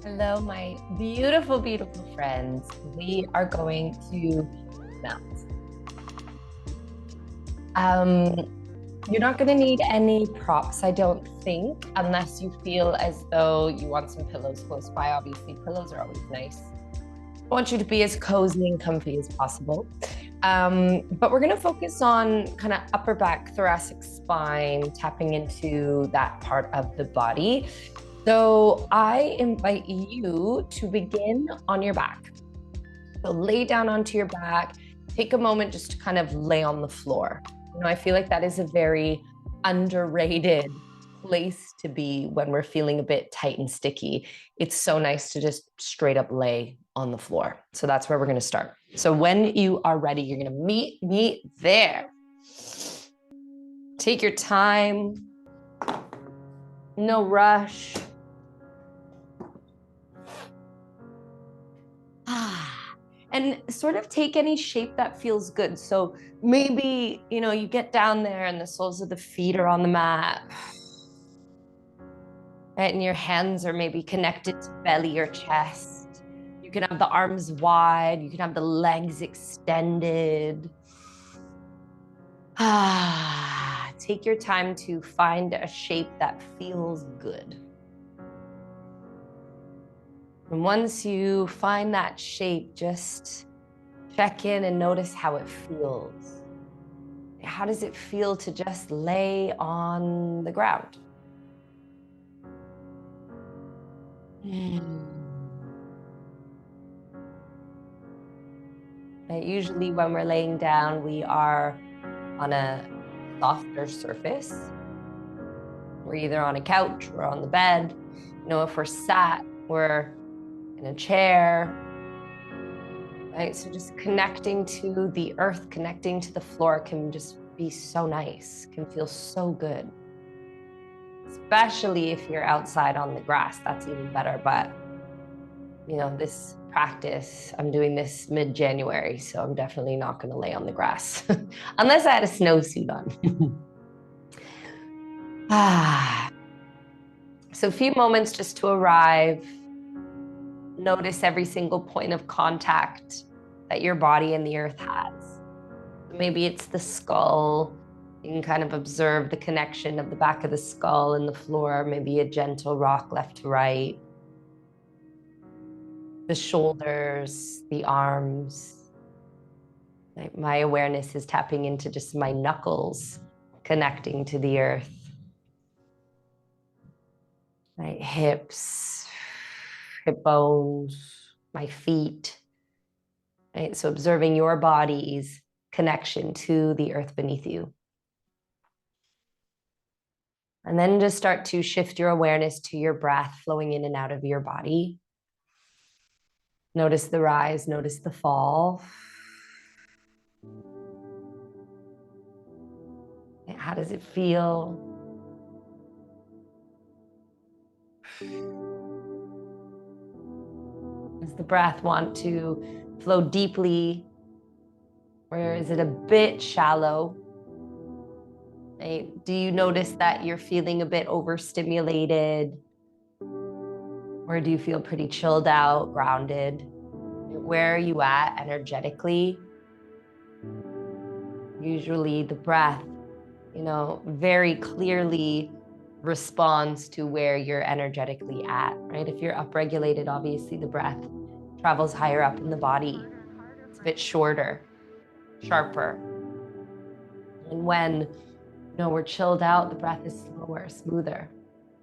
Hello, my beautiful, beautiful friends. We are going to melt. Um, you're not going to need any props, I don't think, unless you feel as though you want some pillows close by. Obviously, pillows are always nice. I want you to be as cozy and comfy as possible. But we're going to focus on kind of upper back, thoracic spine, tapping into that part of the body. So I invite you to begin on your back. So lay down onto your back, take a moment just to kind of lay on the floor. I feel like that is a very underrated place to be when we're feeling a bit tight and sticky. It's so nice to just straight up lay on the floor. So that's where we're going to start. So when you are ready, you're going to meet me there. Take your time. No rush. And sort of take any shape that feels good. So maybe, you get down there and the soles of the feet are on the mat. And your hands are maybe connected to belly or chest. You can have the arms wide. You can have the legs extended. Take your time to find a shape that feels good. And once you find that shape, just check in and notice how it feels. How does it feel to just lay on the ground? Usually when we're laying down, we are on a softer surface. We're either on a couch or on the bed. If we're sat, we're in a chair. Right? So just connecting to the earth, connecting to the floor can just be so nice, can feel so good. Especially if you're outside on the grass, that's even better. But, this practice, I'm doing this mid-January, so I'm definitely not going to lay on the grass unless I had a snowsuit on. So a few moments just to arrive. Notice every single point of contact that your body and the earth has. Maybe it's the skull. You can kind of observe the connection of the back of the skull and the floor, maybe a gentle rock left to right. The shoulders, the arms. My awareness is tapping into just my knuckles, connecting to the earth. My hips, hip bones, my feet. Right? So observing your body's connection to the earth beneath you. And then just start to shift your awareness to your breath flowing in and out of your body. Notice the rise, notice the fall. How does it feel? Does the breath want to flow deeply? Or is it a bit shallow? Right? Do you notice that you're feeling a bit overstimulated? Or do you feel pretty chilled out, grounded? Where are you at energetically? Usually the breath, very clearly responds to where you're energetically at, right? If you're upregulated, obviously the breath travels higher up in the body. It's a bit shorter, sharper. And when, we're chilled out, the breath is slower, smoother,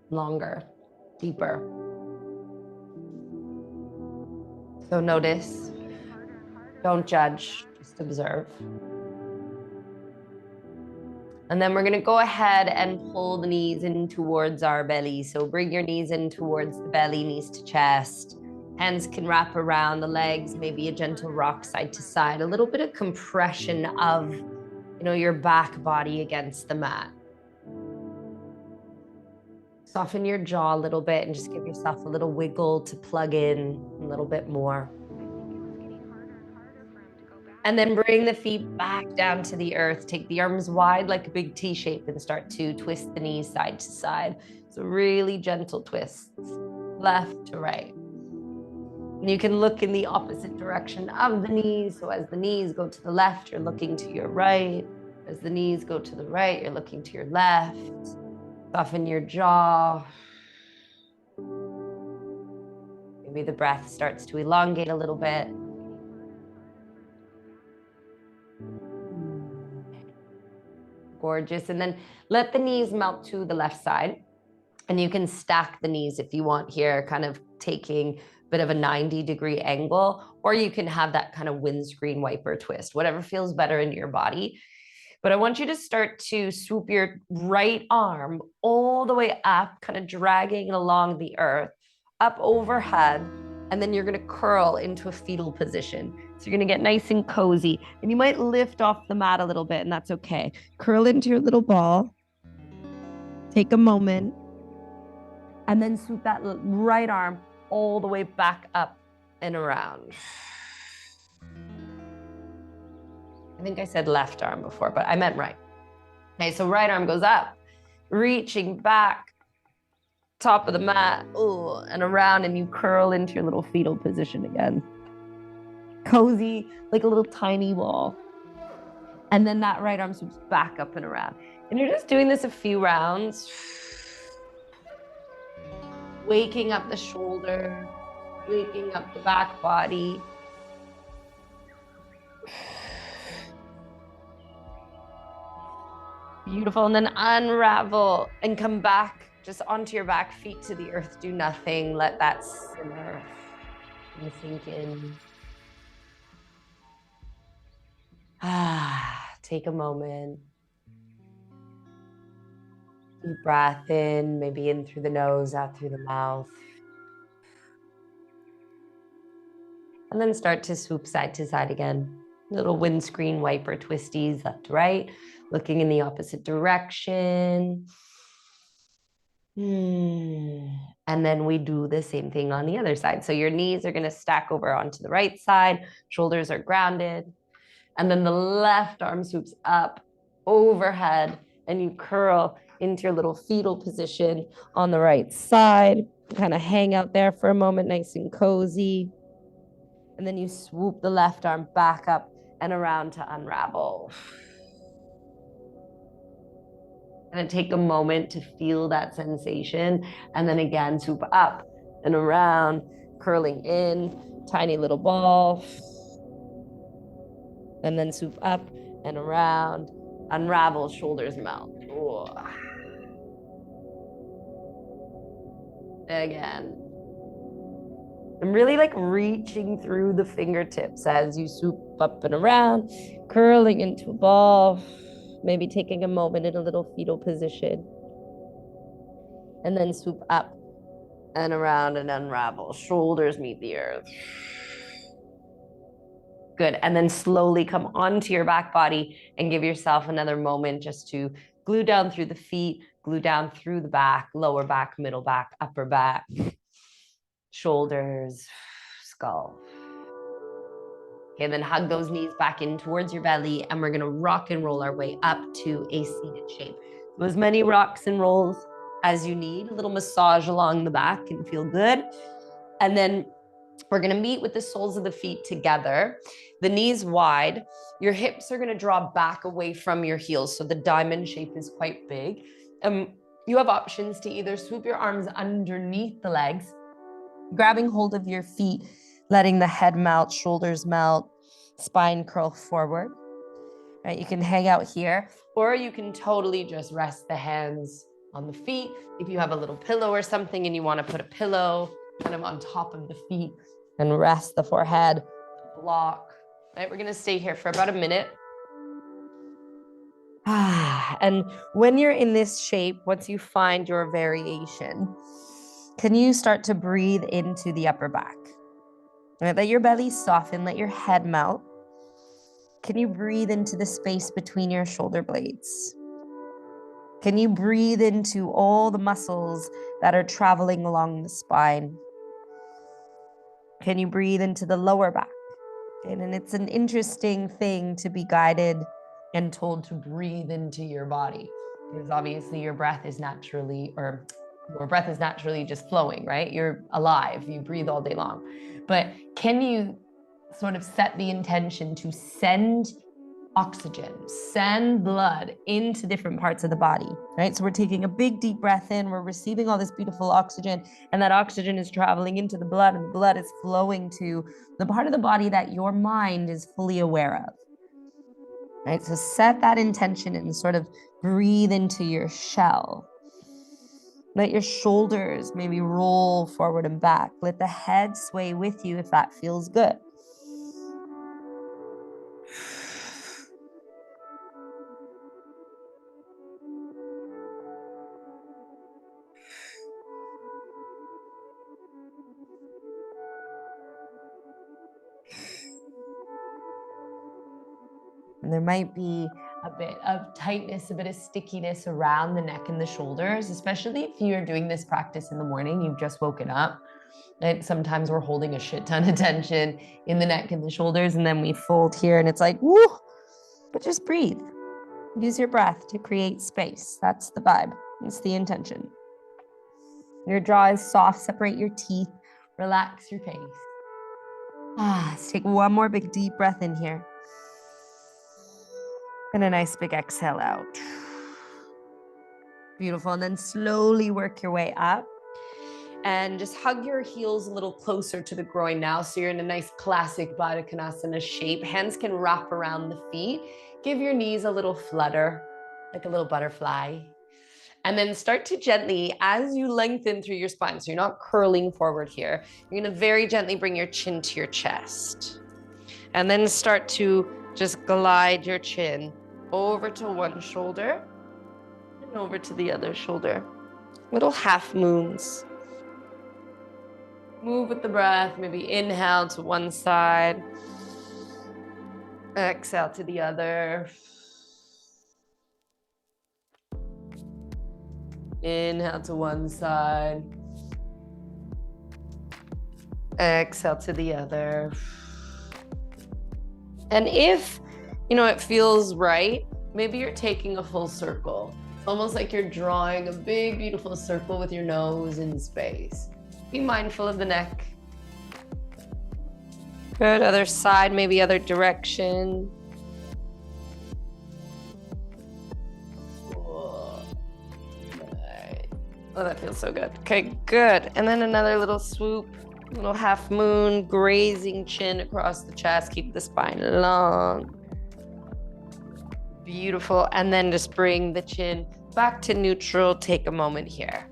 longer, deeper. So notice, don't judge, just observe. And then we're going to go ahead and pull the knees in towards our belly. So bring your knees in towards the belly, knees to chest. Hands can wrap around the legs, maybe a gentle rock side to side, a little bit of compression of, your back body against the mat. Soften your jaw a little bit and just give yourself a little wiggle to plug in a little bit more. And then bring the feet back down to the earth. Take the arms wide like a big T shape and start to twist the knees side to side. So really gentle twists, left to right. And you can look in the opposite direction of the knees. So as the knees go to the left, you're looking to your right. As the knees go to the right, you're looking to your left. Soften your jaw. Maybe the breath starts to elongate a little bit. Gorgeous. And then let the knees melt to the left side. And you can stack the knees if you want here, kind of taking a bit of a 90-degree angle, or you can have that kind of windscreen wiper twist, whatever feels better in your body. But I want you to start to swoop your right arm all the way up, kind of dragging it along the earth, up overhead, and then you're going to curl into a fetal position. So you're going to get nice and cozy, and you might lift off the mat a little bit, and that's okay. Curl into your little ball. Take a moment, and then swoop that right arm all the way back up and around. I think I said left arm before, but I meant right. Okay, so right arm goes up, reaching back, top of the mat, and around, and you curl into your little fetal position again. Cozy, like a little tiny ball. And then that right arm swoops back up and around. And you're just doing this a few rounds. Waking up the shoulder, waking up the back body. Beautiful. And then unravel and come back just onto your back feet to the earth. Do nothing. Let that simmer and sink in. Take a moment. Deep breath in, maybe in through the nose, out through the mouth. And then start to swoop side to side again. Little windscreen wiper twisties left to right, looking in the opposite direction. And then we do the same thing on the other side. So your knees are going to stack over onto the right side, shoulders are grounded. And then the left arm swoops up overhead and you curl into your little fetal position on the right side. Kind of hang out there for a moment, nice and cozy. And then you swoop the left arm back up and around to unravel. And then take a moment to feel that sensation. And then again, swoop up and around, curling in, tiny little ball. And then swoop up and around, unravel, shoulders melt. Ooh. Again. I'm really like reaching through the fingertips as you swoop up and around, curling into a ball, maybe taking a moment in a little fetal position. And then swoop up and around and unravel. Shoulders meet the earth. Good. And then slowly come onto your back body and give yourself another moment just to glue down through the feet, glue down through the back, lower back, middle back, upper back, shoulders, skull. Okay, and then hug those knees back in towards your belly, and we're going to rock and roll our way up to a seated shape. So as many rocks and rolls as you need. A little massage along the back can feel good. And then we're going to meet with the soles of the feet together, the knees wide. Your hips are going to draw back away from your heels, so the diamond shape is quite big. You have options to either swoop your arms underneath the legs, grabbing hold of your feet, letting the head melt, shoulders melt, spine curl forward. Right, you can hang out here, or you can totally just rest the hands on the feet. If you have a little pillow or something and you want to put a pillow kind of on top of the feet and rest the forehead, block. Right, we're going to stay here for about a minute. And when you're in this shape, once you find your variation, can you start to breathe into the upper back? Right, let your belly soften, let your head melt. Can you breathe into the space between your shoulder blades? Can you breathe into all the muscles that are traveling along the spine? Can you breathe into the lower back? And it's an interesting thing to be guided and told to breathe into your body, because obviously your breath is naturally, or Your breath is naturally just flowing, right? You're alive, you breathe all day long. But can you sort of set the intention to send oxygen, send blood into different parts of the body, right? So we're taking a big deep breath in, we're receiving all this beautiful oxygen, and that oxygen is traveling into the blood, and the blood is flowing to the part of the body that your mind is fully aware of, right? So set that intention and sort of breathe into your shell. Let your shoulders maybe roll forward and back. Let the head sway with you if that feels good. And there might be a bit of tightness, a bit of stickiness around the neck and the shoulders, especially if you're doing this practice in the morning, you've just woken up. And sometimes we're holding a shit ton of tension in the neck and the shoulders, and then we fold here and it's like, woo, but just breathe. Use your breath to create space. That's the vibe. It's the intention. Your jaw is soft, separate your teeth, relax your face. Let's take one more big deep breath in here. And a nice big exhale out. Beautiful. And then slowly work your way up. And just hug your heels a little closer to the groin now. So you're in a nice classic Baddha Konasana shape. Hands can wrap around the feet. Give your knees a little flutter, like a little butterfly. And then start to gently, as you lengthen through your spine, so you're not curling forward here, you're gonna very gently bring your chin to your chest. And then start to just glide your chin over to one shoulder and over to the other shoulder. Little half moons. Move with the breath, maybe inhale to one side, exhale to the other. Inhale to one side, exhale to the other. And if, it feels right, maybe you're taking a full circle. It's almost like you're drawing a big, beautiful circle with your nose in space. Be mindful of the neck. Good, other side, maybe other direction. Oh, that feels so good. Okay, good. And then another little swoop, little half moon, grazing chin across the chest. Keep the spine long. Beautiful. And then just bring the chin back to neutral. Take a moment here.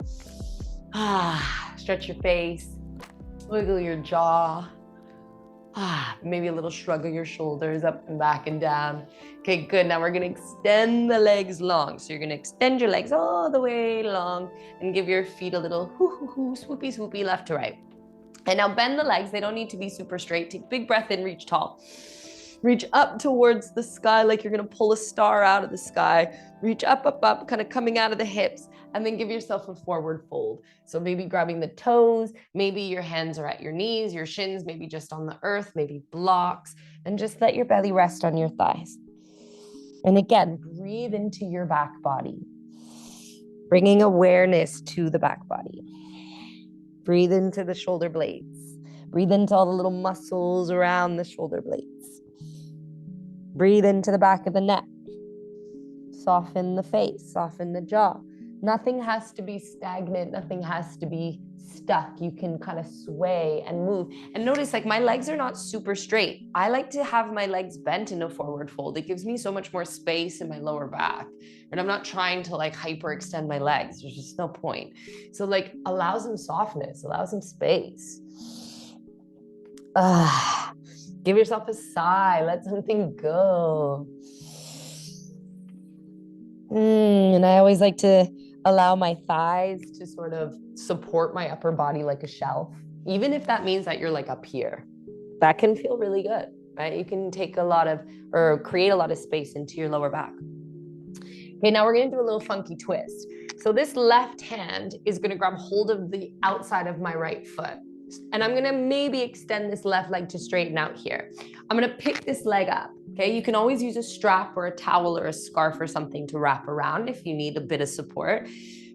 Stretch your face, wiggle your jaw. Maybe a little shrug of your shoulders up and back and down. Okay, good. Now we're gonna extend the legs long. So you're gonna extend your legs all the way long and give your feet a little swoopy, swoopy left to right. And now bend the legs. They don't need to be super straight. Take a big breath in, reach tall. Reach up towards the sky like you're gonna pull a star out of the sky. Reach up, up, up, kind of coming out of the hips, and then give yourself a forward fold. So maybe grabbing the toes, maybe your hands are at your knees, your shins maybe just on the earth, maybe blocks, and just let your belly rest on your thighs. And again, breathe into your back body, bringing awareness to the back body. Breathe into the shoulder blades. Breathe into all the little muscles around the shoulder blades. Breathe into the back of the neck. Soften the face, soften the jaw. Nothing has to be stagnant. Nothing has to be stuck. You can kind of sway and move. And notice, like, my legs are not super straight. I like to have my legs bent in a forward fold. It gives me so much more space in my lower back. And I'm not trying to like hyperextend my legs. There's just no point. So like allow some softness, allow some space. Give yourself a sigh. Let something go. And I always like to allow my thighs to sort of support my upper body like a shelf, even if that means that you're like up here. That can feel really good, right? You can take create a lot of space into your lower back. Okay, now we're gonna do a little funky twist. So this left hand is gonna grab hold of the outside of my right foot. And I'm gonna maybe extend this left leg to straighten out here. I'm gonna pick this leg up, okay? You can always use a strap or a towel or a scarf or something to wrap around if you need a bit of support.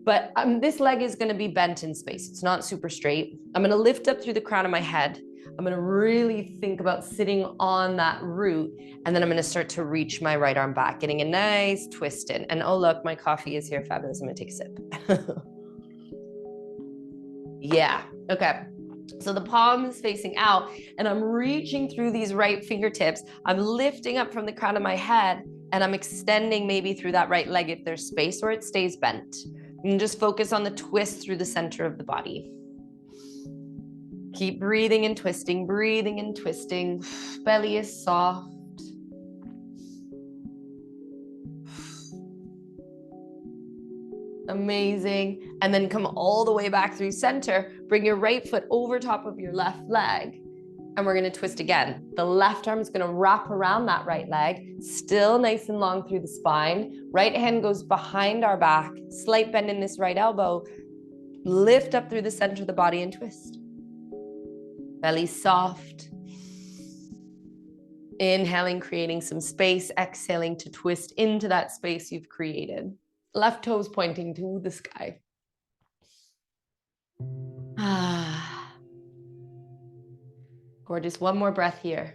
But this leg is going to be bent in space. It's not super straight. I'm going to lift up through the crown of my head. I'm going to really think about sitting on that root. And then I'm going to start to reach my right arm back, getting a nice twist in. And oh, look, my coffee is here. Fabulous. I'm going to take a sip. Yeah. Okay. So the palm is facing out and I'm reaching through these right fingertips. I'm lifting up from the crown of my head and I'm extending maybe through that right leg if there's space, or it stays bent. And just focus on the twist through the center of the body. Keep breathing and twisting, breathing and twisting. Belly is soft. Amazing. And then come all the way back through center. Bring your right foot over top of your left leg. And we're going to twist again. The left arm is going to wrap around that right leg, still nice and long through the spine. Right hand goes behind our back, slight bend in this right elbow. Lift up through the center of the body and twist. Belly soft. Inhaling, creating some space. Exhaling to twist into that space you've created. Left toes pointing to the sky. Gorgeous. One more breath here.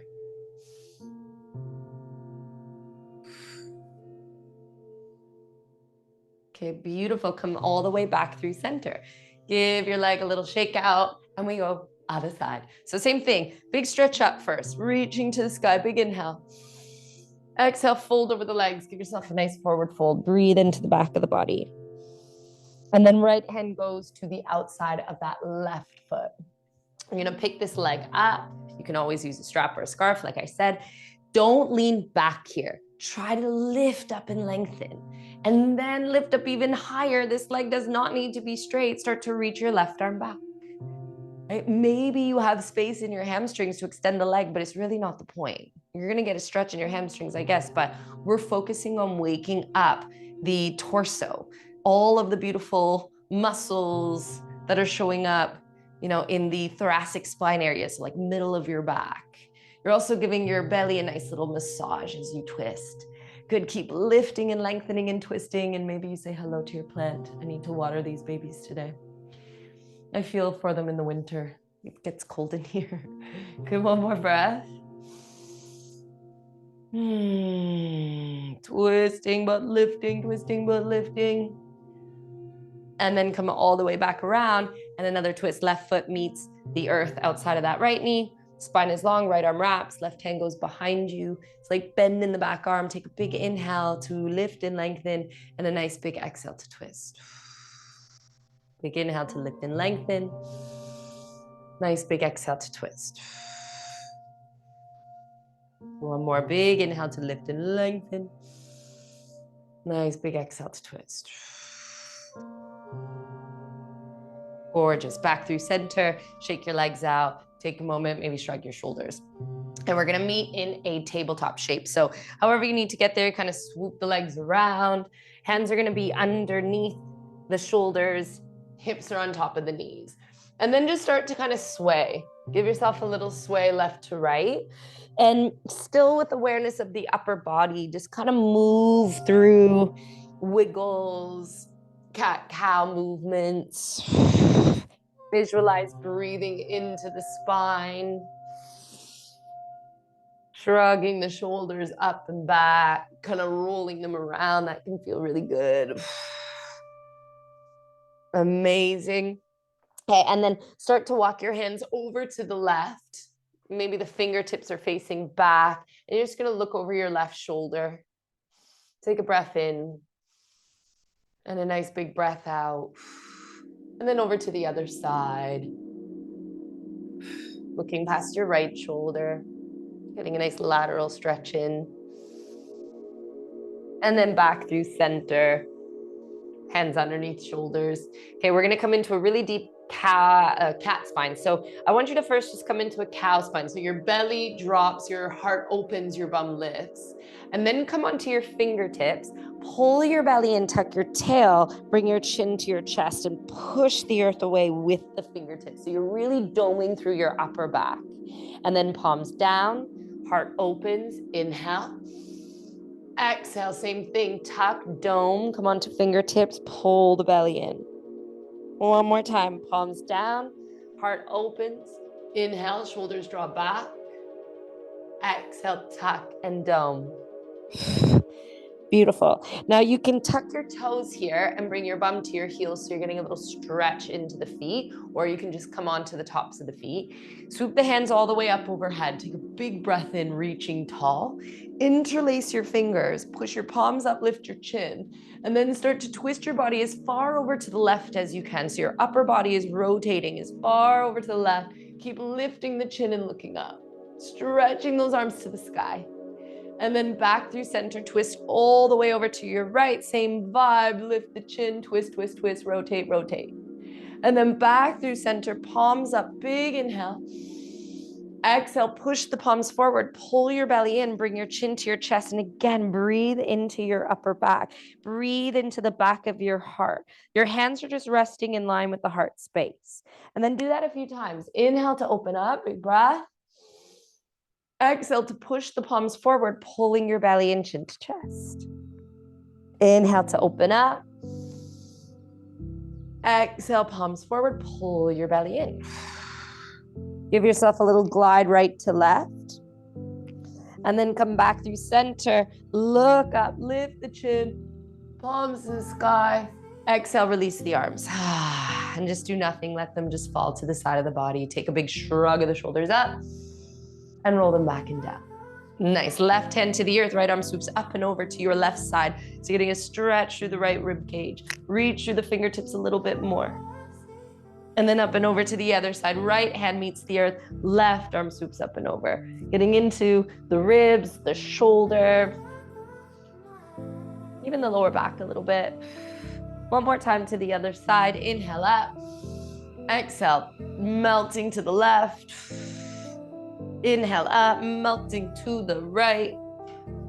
Okay, beautiful. Come all the way back through center. Give your leg a little shake out and we go other side. So same thing, big stretch up first, reaching to the sky, big inhale. Exhale, fold over the legs. Give yourself a nice forward fold. Breathe into the back of the body. And then right hand goes to the outside of that left foot. You're gonna pick this leg up. You can always use a strap or a scarf, like I said. Don't lean back here. Try to lift up and lengthen. And then lift up even higher. This leg does not need to be straight. Start to reach your left arm back. Right? Maybe you have space in your hamstrings to extend the leg, but it's really not the point. You're gonna get a stretch in your hamstrings, I guess, but we're focusing on waking up the torso, all of the beautiful muscles that are showing up, you know, in the thoracic spine area, so like middle of your back. You're also giving your belly a nice little massage as you twist. Good, keep lifting and lengthening and twisting, and maybe you say hello to your plant. I need to water these babies today. I feel for them in the winter. It gets cold in here. Good, one more breath. Twisting but lifting, twisting but lifting. And then come all the way back around and another twist. Left foot meets the earth outside of that right knee. Spine is long, right arm wraps, left hand goes behind you. It's like bend in the back arm. Take a big inhale to lift and lengthen and a nice big exhale to twist. Big inhale to lift and lengthen. Nice big exhale to twist. One more big inhale to lift and lengthen. Nice big exhale to twist. Gorgeous. Back through center. Shake your legs out. Take a moment, maybe shrug your shoulders. And we're gonna meet in a tabletop shape. So however you need to get there, kind of swoop the legs around. Hands are gonna be underneath the shoulders. Hips are on top of the knees. And then just start to kind of sway. Give yourself a little sway left to right. And still with awareness of the upper body, just kind of move through wiggles, cat-cow movements. Visualize breathing into the spine. Shrugging the shoulders up and back, kind of rolling them around. That can feel really good. Amazing. Okay, and then start to walk your hands over to the left. Maybe the fingertips are facing back. And you're just gonna look over your left shoulder. Take a breath in. And a nice big breath out. And then over to the other side. Looking past your right shoulder. Getting a nice lateral stretch in. And then back through center. Hands underneath shoulders. Okay, we're gonna come into a really deep cat spine. So I want you to first just come into a cow spine. So your belly drops, your heart opens, your bum lifts. And then come onto your fingertips, pull your belly and tuck your tail, bring your chin to your chest and push the earth away with the fingertips. So you're really doming through your upper back. And then palms down, heart opens, inhale. Exhale, same thing. Tuck, dome, come onto fingertips, pull the belly in. One more time, palms down, heart opens. Inhale, shoulders draw back. Exhale, tuck and dome. Beautiful. Now you can tuck your toes here and bring your bum to your heels so you're getting a little stretch into the feet, or you can just come onto the tops of the feet. Swoop the hands all the way up overhead. Take a big breath in, reaching tall. Interlace your fingers, push your palms up, lift your chin, and then start to twist your body as far over to the left as you can. So your upper body is rotating as far over to the left. Keep lifting the chin and looking up, stretching those arms to the sky. And then back through center, twist all the way over to your right. Same vibe, lift the chin, twist, twist, twist, rotate, rotate. And then back through center, palms up, big inhale. Exhale, push the palms forward, pull your belly in, bring your chin to your chest. And again, breathe into your upper back. Breathe into the back of your heart. Your hands are just resting in line with the heart space. And then do that a few times. Inhale to open up, big breath. Exhale to push the palms forward, pulling your belly in, chin to chest. Inhale to open up. Exhale, palms forward, pull your belly in. Give yourself a little glide right to left. And then come back through center. Look up, lift the chin, palms in the sky. Exhale, release the arms. And just do nothing. Let them just fall to the side of the body. Take a big shrug of the shoulders up and roll them back and down. Nice. Left hand to the earth, right arm swoops up and over to your left side. So getting a stretch through the right rib cage. Reach through the fingertips a little bit more. And then up and over to the other side. Right hand meets the earth, left arm swoops up and over. Getting into the ribs, the shoulder, even the lower back a little bit. One more time to the other side. Inhale up. Exhale, melting to the left. Inhale up, melting to the right.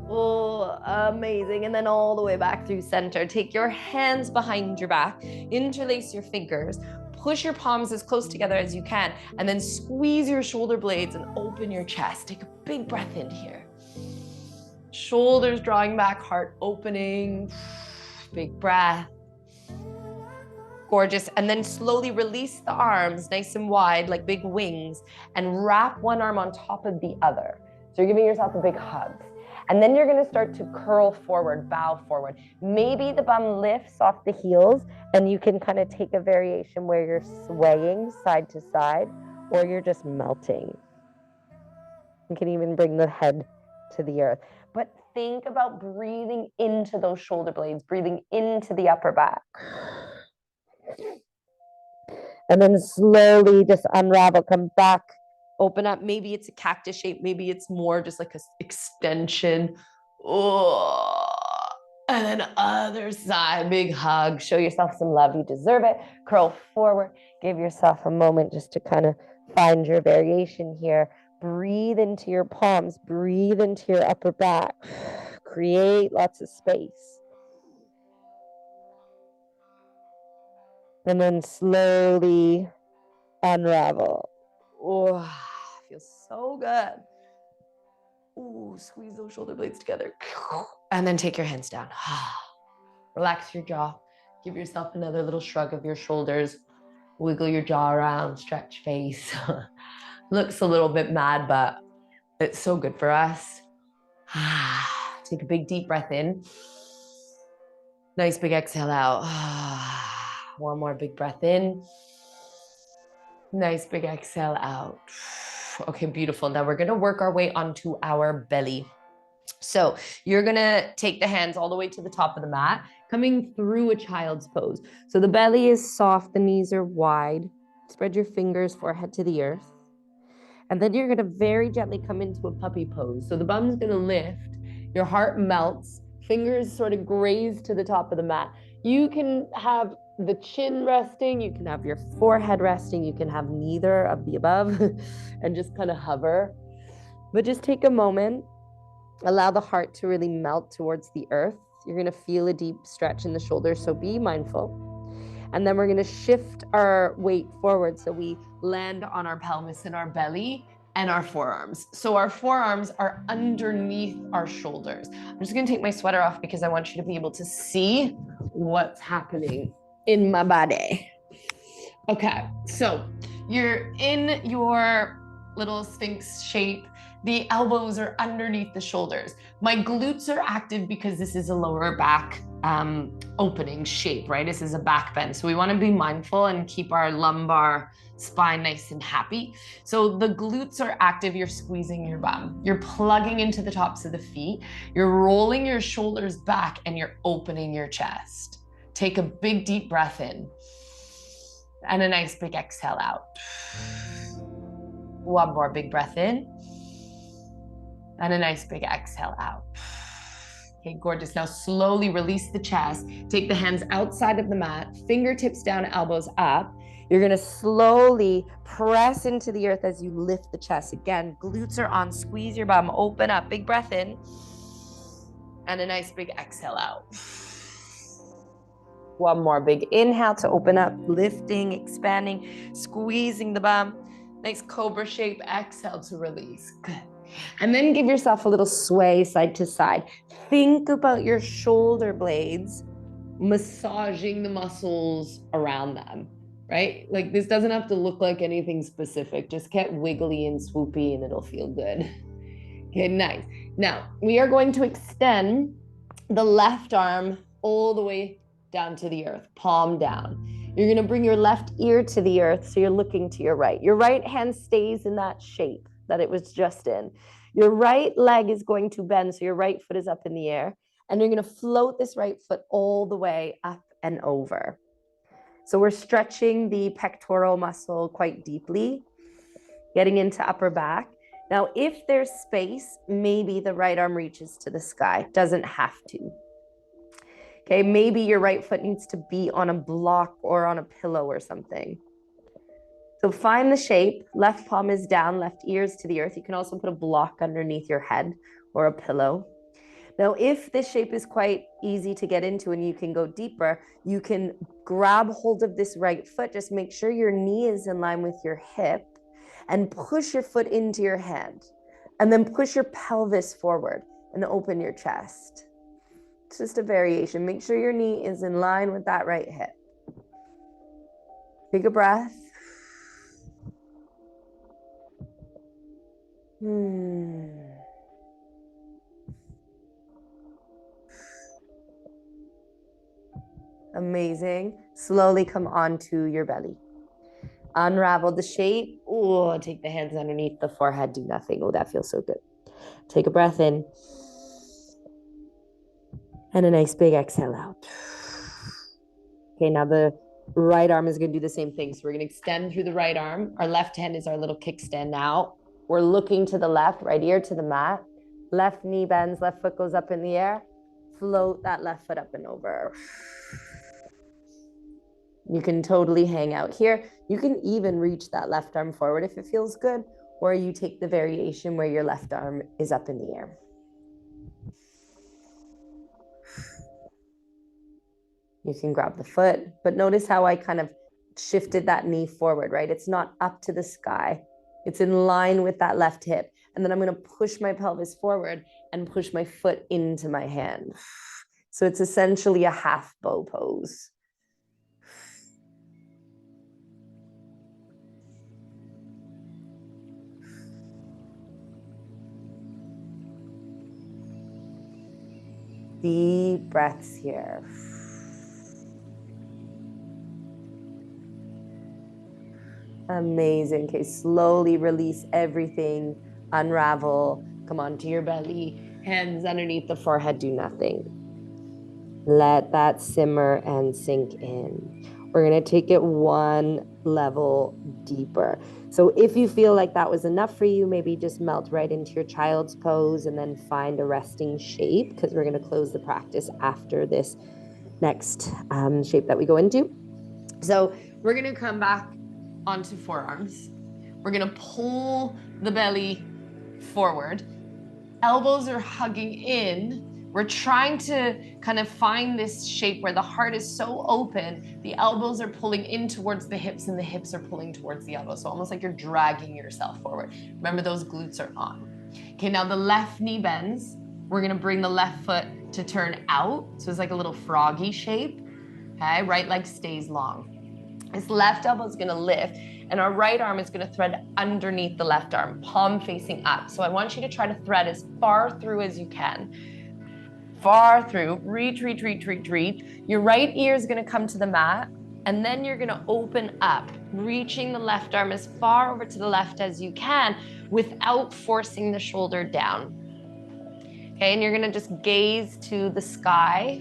Oh, amazing. And then all the way back through center. Take your hands behind your back, interlace your fingers, push your palms as close together as you can, and then squeeze your shoulder blades and open your chest. Take a big breath in here. Shoulders drawing back, heart opening. Big breath. Gorgeous. And then slowly release the arms nice and wide like big wings and wrap one arm on top of the other. So you're giving yourself a big hug. And then you're going to start to curl forward, bow forward. Maybe the bum lifts off the heels and you can kind of take a variation where you're swaying side to side or you're just melting. You can even bring the head to the earth. But think about breathing into those shoulder blades, breathing into the upper back. And then slowly just unravel, come back, open up. Maybe it's a cactus shape. Maybe it's more just like an extension. Oh. And then other side, big hug. Show yourself some love. You deserve it. Curl forward. Give yourself a moment just to kind of find your variation here. Breathe into your palms. Breathe into your upper back. Create lots of space. And then slowly unravel. Oh, feels so good. Ooh, squeeze those shoulder blades together. And then take your hands down. Relax your jaw. Give yourself another little shrug of your shoulders. Wiggle your jaw around, stretch face. Looks a little bit mad, but it's so good for us. Take a big deep breath in. Nice big exhale out. One more big breath in. Nice big exhale out. Okay, beautiful. Now we're gonna work our way onto our belly. So you're gonna take the hands all the way to the top of the mat, coming through a child's pose. So the belly is soft, the knees are wide. Spread your fingers, forehead to the earth. And then you're gonna very gently come into a puppy pose. So the bum's gonna lift, your heart melts, fingers sort of graze to the top of the mat. You can have the chin resting, you can have your forehead resting, you can have neither of the above and just kind of hover. But just take a moment, allow the heart to really melt towards the earth. You're gonna feel a deep stretch in the shoulders, so be mindful. And then we're gonna shift our weight forward so we land on our pelvis and our belly, and our forearms. So our forearms are underneath our shoulders. I'm just gonna take my sweater off because I want you to be able to see what's happening in my body. Okay, so you're in your little Sphinx shape. The elbows are underneath the shoulders. My glutes are active because this is a lower back opening shape, right? This is a back bend. So we want to be mindful and keep our lumbar spine nice and happy. So the glutes are active. You're squeezing your bum. You're plugging into the tops of the feet. You're rolling your shoulders back and you're opening your chest. Take a big deep breath in and a nice big exhale out. One more big breath in and a nice big exhale out. Okay, gorgeous. Now slowly release the chest. Take the hands outside of the mat, fingertips down, elbows up. You're gonna slowly press into the earth as you lift the chest. Again, glutes are on, squeeze your bum, open up, big breath in, and a nice big exhale out. One more big inhale to open up, lifting, expanding, squeezing the bum. Nice cobra shape, exhale to release. Good. And then give yourself a little sway side to side. Think about your shoulder blades massaging the muscles around them, right? Like this doesn't have to look like anything specific. Just get wiggly and swoopy and it'll feel good. Okay, nice. Now we are going to extend the left arm all the way down to the earth, palm down. You're gonna bring your left ear to the earth, so you're looking to your right. Your right hand stays in that shape that it was just in. Your right leg is going to bend, so your right foot is up in the air, and you're gonna float this right foot all the way up and over. So we're stretching the pectoral muscle quite deeply, getting into upper back. Now, if there's space, maybe the right arm reaches to the sky, doesn't have to. Okay, maybe your right foot needs to be on a block or on a pillow or something. So find the shape, left palm is down, left ears to the earth. You can also put a block underneath your head or a pillow. Now, if this shape is quite easy to get into and you can go deeper, you can grab hold of this right foot. Just make sure your knee is in line with your hip and push your foot into your hand. And then push your pelvis forward and open your chest. It's just a variation. Make sure your knee is in line with that right hip. Take a breath. Amazing. Slowly come onto your belly. Unravel the shape. Oh, take the hands underneath the forehead. Do nothing. Oh, that feels so good. Take a breath in. And a nice big exhale out. Okay, now the right arm is going to do the same thing. So we're going to extend through the right arm. Our left hand is our little kickstand now. We're looking to the left, right ear to the mat. Left knee bends, left foot goes up in the air. Float that left foot up and over. You can totally hang out here. You can even reach that left arm forward if it feels good, or you take the variation where your left arm is up in the air. You can grab the foot, but notice how I kind of shifted that knee forward, right? It's not up to the sky. It's in line with that left hip. And then I'm going to push my pelvis forward and push my foot into my hand. So it's essentially a half bow pose. Deep breaths here. Amazing. Okay, slowly release everything, unravel, come onto your belly, hands underneath the forehead, do nothing. Let that simmer and sink in. We're gonna take it one level deeper. So if you feel like that was enough for you, maybe just melt right into your child's pose and then find a resting shape, because we're gonna close the practice after this next shape that we go into. So we're gonna come back onto forearms. We're gonna pull the belly forward. Elbows are hugging in, We're trying to kind of find this shape where the heart is so open, the elbows are pulling in towards the hips and the hips are pulling towards the elbows. So almost like you're dragging yourself forward. Remember, those glutes are on. Okay, now the left knee bends. We're gonna bring the left foot to turn out. So it's like a little froggy shape. Okay, right leg stays long. This left elbow is gonna lift and our right arm is gonna thread underneath the left arm, palm facing up. So I want you to try to thread as far through as you can. Far through, reach, reach, reach, reach, reach. Your right ear is gonna come to the mat and then you're gonna open up, reaching the left arm as far over to the left as you can without forcing the shoulder down. Okay, and you're gonna just gaze to the sky.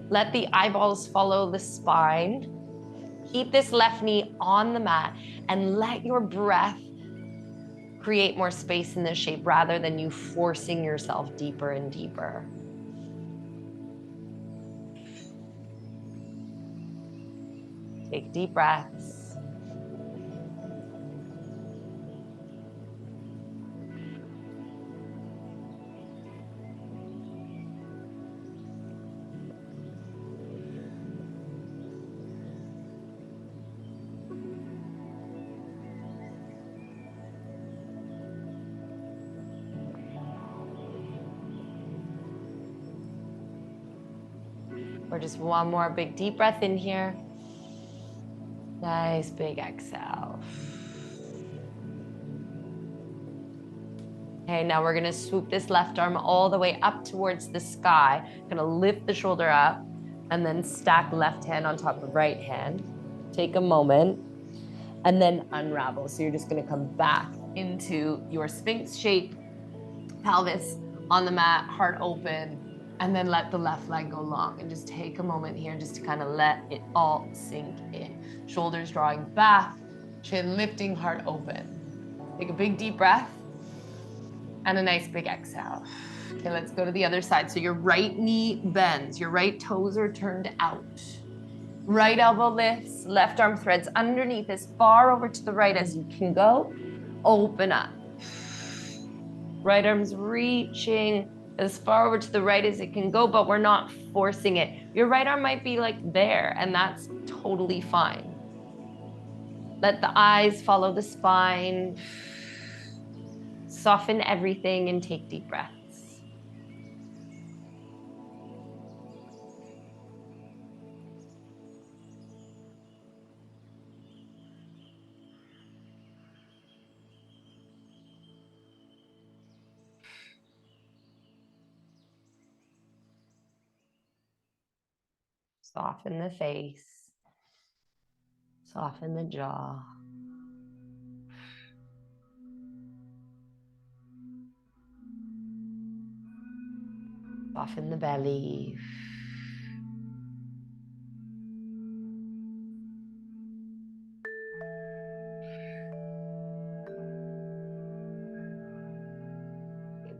Let the eyeballs follow the spine. Keep this left knee on the mat and let your breath create more space in this shape rather than you forcing yourself deeper and deeper. Take deep breaths. Or just one more big deep breath in here. Nice big exhale. Okay, now we're gonna swoop this left arm all the way up towards the sky. Gonna lift the shoulder up and then stack left hand on top of right hand. Take a moment and then unravel. So you're just gonna come back into your Sphinx shape, pelvis on the mat, heart open, and then let the left leg go long. And just take a moment here just to kind of let it all sink in. Shoulders drawing back, chin lifting, heart open. Take a big deep breath and a nice big exhale. Okay, let's go to the other side. So your right knee bends, your right toes are turned out. Right elbow lifts, left arm threads underneath as far over to the right as you can go. Open up. Right arm's reaching as far over to the right as it can go, but we're not forcing it. Your right arm might be like there, and that's totally fine. Let the eyes follow the spine. Soften everything and take deep breaths. Soften the face. Soften the jaw. Soften the belly.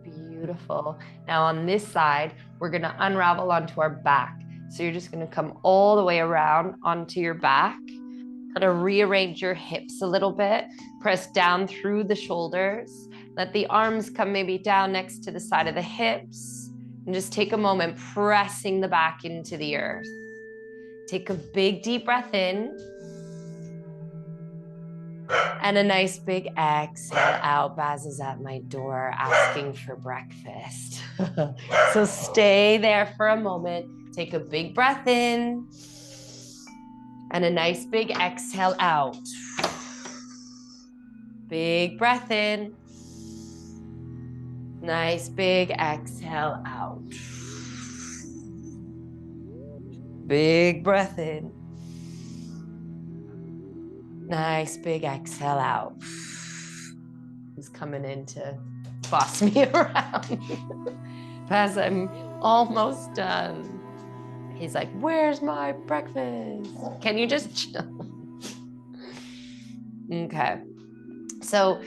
Beautiful. Now on this side, we're gonna unravel onto our back. So you're just gonna come all the way around onto your back. Kind of rearrange your hips a little bit. Press down through the shoulders. Let the arms come maybe down next to the side of the hips. And just take a moment pressing the back into the earth. Take a big deep breath in. And a nice big exhale out. Baz is at my door asking for breakfast. So stay there for a moment. Take a big breath in. And a nice big exhale out. Big breath in. Nice big exhale out. Big breath in. Nice big exhale out. He's coming in to boss me around. As I'm almost done. He's like, where's my breakfast? Can you just chill? Okay. So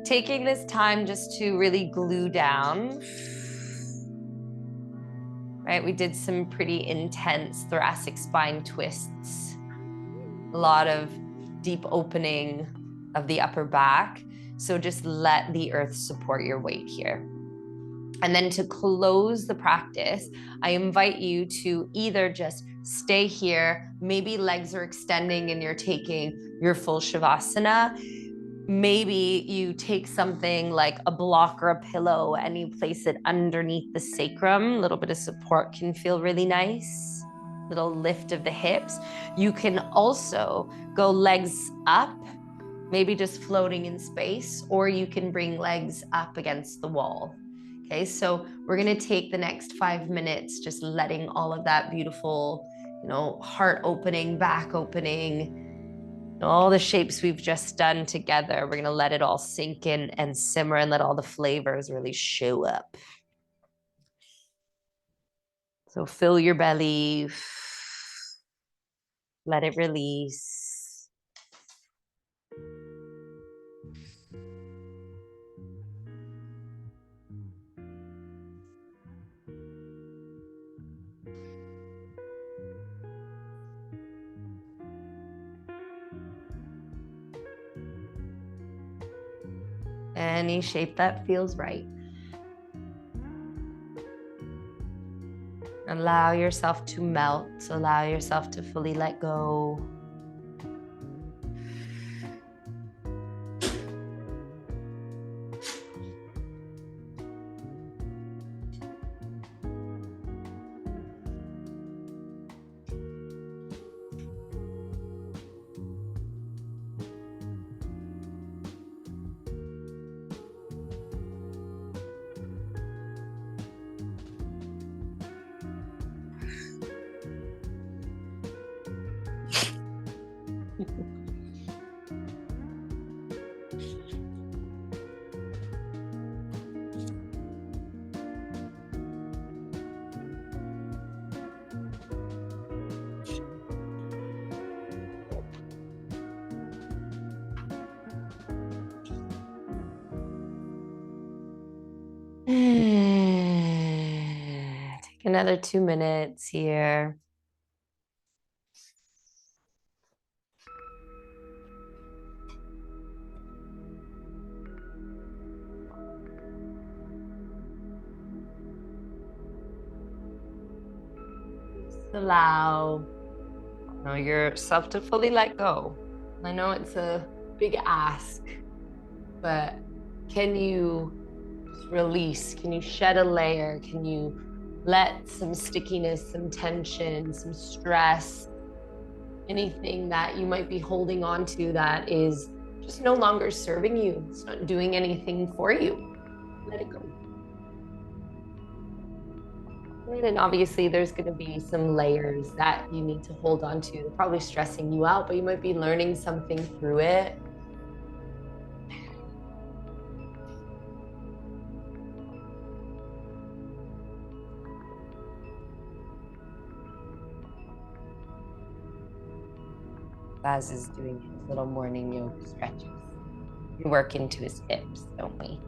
taking this time just to really glue down. Right, we did some pretty intense thoracic spine twists. A lot of deep opening of the upper back. So just let the earth support your weight here. And then to close the practice, I invite you to either just stay here, maybe legs are extending and you're taking your full Shavasana. Maybe you take something like a block or a pillow and you place it underneath the sacrum. A little bit of support can feel really nice. Little lift of the hips. You can also go legs up, maybe just floating in space, or you can bring legs up against the wall. Okay, so we're gonna take the next 5 minutes just letting all of that beautiful, heart opening, back opening, all the shapes we've just done together. We're gonna let it all sink in and simmer and let all the flavors really show up. So fill your belly, let it release. Any shape that feels right. Allow yourself to melt. Allow yourself to fully let go. Take another 2 minutes here. Just allow yourself to fully let go. I know it's a big ask, but can you release? Can you shed a layer? Can you let some stickiness, some tension, some stress, anything that you might be holding on to that is just no longer serving you? It's not doing anything for you. Let it go. And obviously there's going to be some layers that you need to hold on to. They're probably stressing you out, but you might be learning something through it. Baz is doing his little morning yoga stretches. We work into his hips, don't we?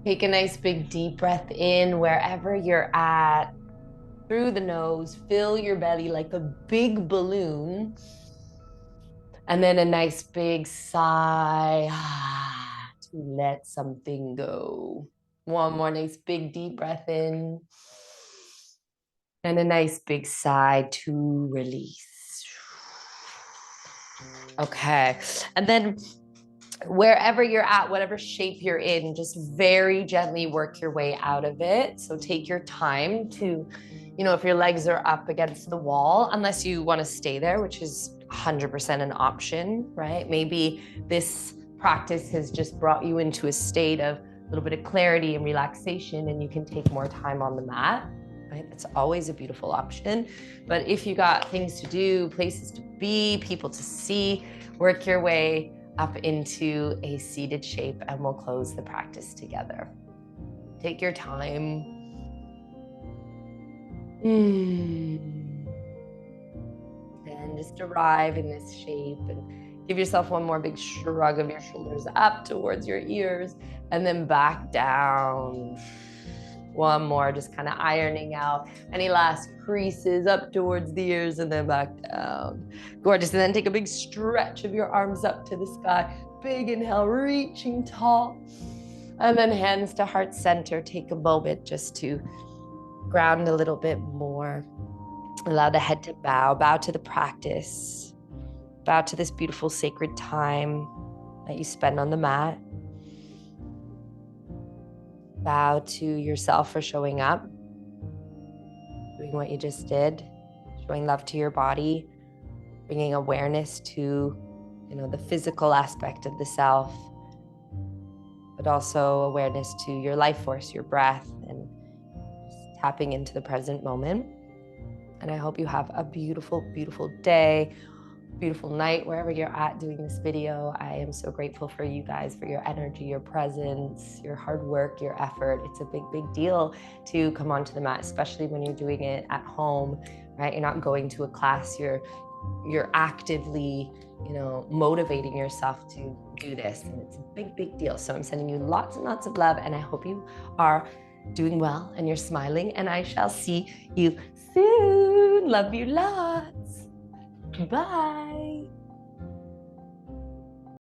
Take a nice big deep breath in wherever you're at. Through the nose, fill your belly like a big balloon. And then a nice big sigh to let something go. One more nice big deep breath in. And a nice big sigh to release. Okay. And then wherever you're at, whatever shape you're in, just very gently work your way out of it. So take your time to, if your legs are up against the wall, unless you want to stay there, which is 100% an option, right? Maybe this practice has just brought you into a state of a little bit of clarity and relaxation, and you can take more time on the mat, right? That's always a beautiful option. But if you got things to do, places to be, people to see, work your way up into a seated shape, and we'll close the practice together. Take your time. And just arrive in this shape and give yourself one more big shrug of your shoulders up towards your ears and then back down. One more, just kind of ironing out any last creases up towards the ears and then back down. Gorgeous. And then take a big stretch of your arms up to the sky. Big inhale, reaching tall. And then hands to heart center. Take a moment just to ground a little bit more. Allow the head to bow. Bow to the practice. Bow to this beautiful sacred time that you spend on the mat. Bow to yourself for showing up, doing what you just did, showing love to your body, bringing awareness to, the physical aspect of the self, but also awareness to your life force, your breath, and just tapping into the present moment. And I hope you have a beautiful, beautiful day, beautiful night, wherever you're at doing this video. I am so grateful for you guys, for your energy, your presence, your hard work, your effort. It's a big, big deal to come onto the mat, especially when you're doing it at home, right? You're not going to a class, you're actively, motivating yourself to do this. And it's a big, big deal. So I'm sending you lots and lots of love, and I hope you are doing well and you're smiling, and I shall see you soon. Love you lots. Bye.